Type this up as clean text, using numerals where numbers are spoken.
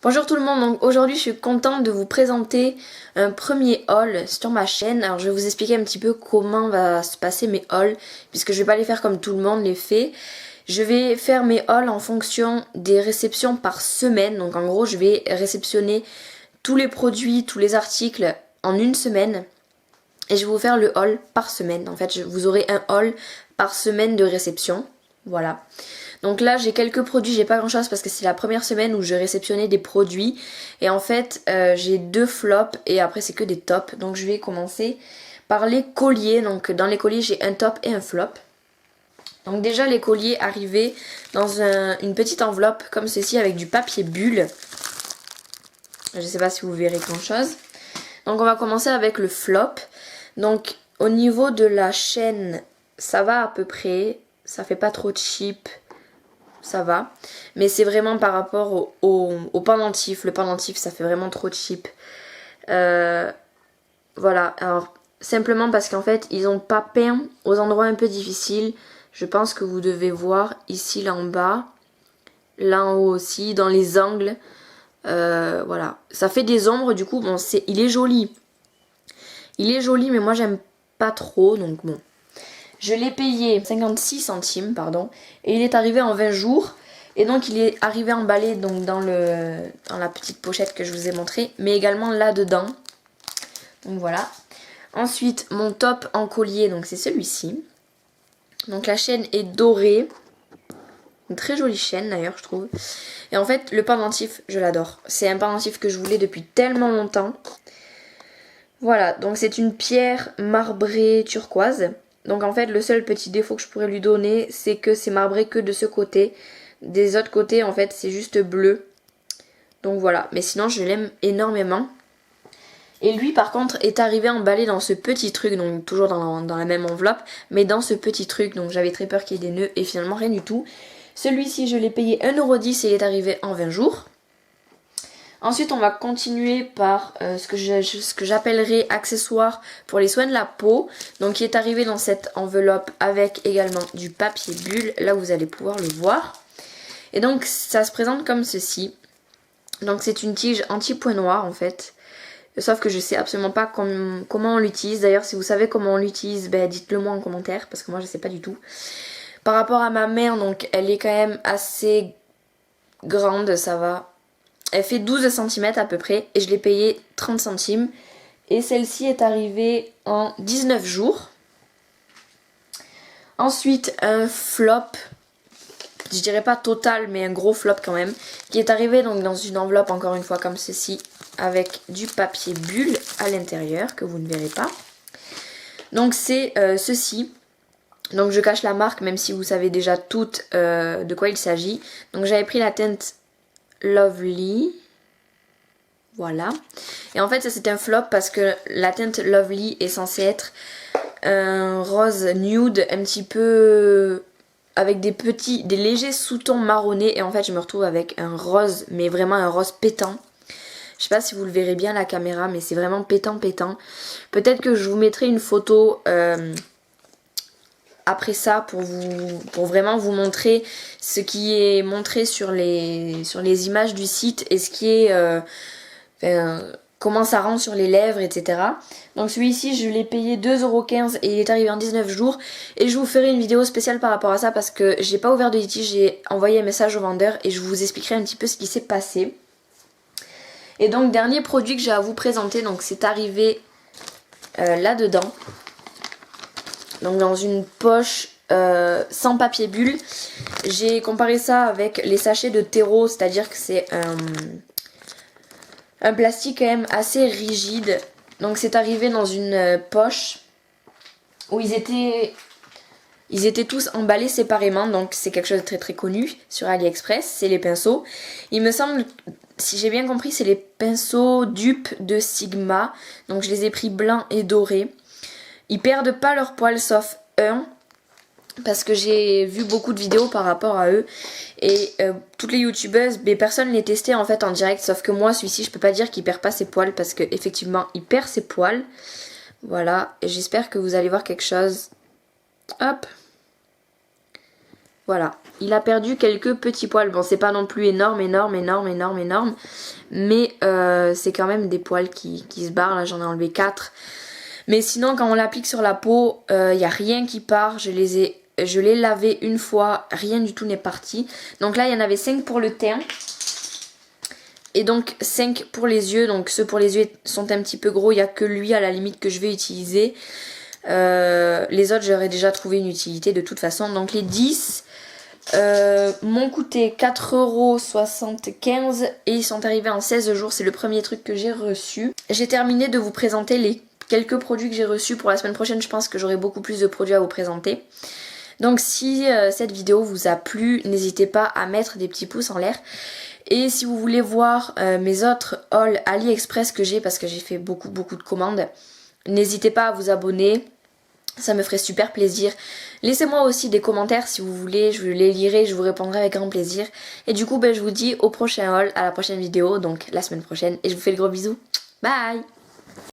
Bonjour tout le monde, donc aujourd'hui je suis contente de vous présenter un premier haul sur ma chaîne. Alors je vais vous expliquer un petit peu comment va se passer mes hauls, puisque je vais pas les faire comme tout le monde les fait. Je vais faire mes hauls en fonction des réceptions par semaine, donc en gros je vais réceptionner tous les produits, tous les articles en une semaine. Et je vais vous faire le haul par semaine. En fait, vous aurez un haul par semaine de réception. Voilà. Donc là, j'ai quelques produits, j'ai pas grand chose parce que c'est la première semaine où je réceptionnais des produits. Et en fait, j'ai deux flops et après c'est que des tops. Donc je vais commencer par les colliers. Donc dans les colliers, j'ai un top et un flop. Donc déjà, les colliers arrivaient dans une petite enveloppe comme ceci avec du papier bulle. Je sais pas si vous verrez grand chose. Donc on va commencer avec le flop. Donc au niveau de la chaîne, ça va à peu près. Ça fait pas trop cheap. Ça va. Mais c'est vraiment par rapport au pendentif. Le pendentif, ça fait vraiment trop cheap. Voilà. Alors, simplement parce qu'en fait, ils n'ont pas peint aux endroits un peu difficiles. Je pense que vous devez voir ici, là en bas. Là en haut aussi, dans les angles. Voilà. Ça fait des ombres, du coup, bon, il est joli. Il est joli, mais moi, j'aime pas trop, donc bon. Je l'ai payé 56 centimes, pardon, et il est arrivé en 20 jours. Et donc il est arrivé emballé donc dans la petite pochette que je vous ai montré, mais également là-dedans. Donc voilà. Ensuite, mon top en collier, donc c'est celui-ci. Donc la chaîne est dorée. Une très jolie chaîne d'ailleurs, je trouve. Et en fait, le pendentif, je l'adore. C'est un pendentif que je voulais depuis tellement longtemps. Voilà, donc c'est une pierre marbrée turquoise. Donc en fait le seul petit défaut que je pourrais lui donner, c'est que c'est marbré que de ce côté. Des autres côtés en fait c'est juste bleu. Donc voilà, mais sinon je l'aime énormément. Et lui par contre est arrivé emballé dans ce petit truc, donc toujours dans la même enveloppe, mais dans ce petit truc, donc j'avais très peur qu'il y ait des nœuds et finalement rien du tout. Celui-ci je l'ai payé 1,10€ et il est arrivé en 20 jours. Ensuite, on va continuer par ce que j'appellerais accessoires pour les soins de la peau. Donc, qui est arrivé dans cette enveloppe avec également du papier bulle. Là, vous allez pouvoir le voir. Et donc, ça se présente comme ceci. Donc, c'est une tige anti-point noir en fait. Sauf que je sais absolument pas comment on l'utilise. D'ailleurs, si vous savez comment on l'utilise, ben, dites-le moi en commentaire. Parce que moi, je sais pas du tout. Par rapport à ma mère, donc, elle est quand même assez grande, ça va. Elle fait 12 cm à peu près et je l'ai payée 30 centimes. Et celle-ci est arrivée en 19 jours. Ensuite, un flop, je dirais pas total, mais un gros flop quand même, qui est arrivé donc dans une enveloppe, encore une fois comme ceci, avec du papier bulle à l'intérieur, que vous ne verrez pas. Donc c'est ceci. Donc je cache la marque, même si vous savez déjà toutes de quoi il s'agit. Donc j'avais pris la teinte Lovely. Voilà. Et en fait ça c'est un flop parce que la teinte Lovely est censée être un rose nude un petit peu avec des légers sous-tons marronnés. Et en fait je me retrouve avec un rose, mais vraiment un rose pétant. Je sais pas si vous le verrez bien à la caméra, mais c'est vraiment pétant. Peut-être que je vous mettrai une photo après ça pour vraiment vous montrer ce qui est montré sur les images du site et ce qui est comment ça rend sur les lèvres, etc. Donc celui-ci je l'ai payé 2,15€ et il est arrivé en 19 jours. Et je vous ferai une vidéo spéciale par rapport à ça parce que j'ai pas ouvert de litige, j'ai envoyé un message au vendeur et je vous expliquerai un petit peu ce qui s'est passé. Et donc dernier produit que j'ai à vous présenter, donc c'est arrivé là-dedans. Donc dans une poche sans papier bulle. J'ai comparé ça avec les sachets de terreau, c'est-à-dire que c'est un plastique quand même assez rigide. Donc c'est arrivé dans une poche où ils étaient tous emballés séparément. Donc c'est quelque chose de très très connu sur AliExpress, c'est les pinceaux. Il me semble, si j'ai bien compris, c'est les pinceaux dupes de Sigma. Donc je les ai pris blancs et dorés. Ils perdent pas leur poil sauf un. Parce que j'ai vu beaucoup de vidéos par rapport à eux. Et toutes les youtubeuses, mais personne ne les testait en fait en direct. Sauf que moi, celui-ci, je peux pas dire qu'il perd pas ses poils. Parce que effectivement, il perd ses poils. Voilà. Et j'espère que vous allez voir quelque chose. Hop. Voilà, il a perdu quelques petits poils. Bon, c'est pas non plus énorme, mais c'est quand même des poils qui se barrent. Là, j'en ai enlevé 4. Mais sinon, quand on l'applique sur la peau, il n'y a rien qui part. Je l'ai lavé une fois, rien du tout n'est parti. Donc là, il y en avait 5 pour le teint. Et donc 5 pour les yeux. Donc ceux pour les yeux sont un petit peu gros. Il n'y a que lui à la limite que je vais utiliser. Les autres, j'aurais déjà trouvé une utilité de toute façon. Donc les 10 m'ont coûté 4,75 € et ils sont arrivés en 16 jours. C'est le premier truc que j'ai reçu. J'ai terminé de vous présenter les quelques produits que j'ai reçus. Pour la semaine prochaine, je pense que j'aurai beaucoup plus de produits à vous présenter. Donc si cette vidéo vous a plu, n'hésitez pas à mettre des petits pouces en l'air. Et si vous voulez voir mes autres hauls AliExpress que j'ai, parce que j'ai fait beaucoup de commandes, n'hésitez pas à vous abonner. Ça me ferait super plaisir. Laissez-moi aussi des commentaires si vous voulez, je les lirai, je vous répondrai avec grand plaisir. Et du coup, je vous dis au prochain haul, à la prochaine vidéo, donc la semaine prochaine. Et je vous fais de gros bisous. Bye!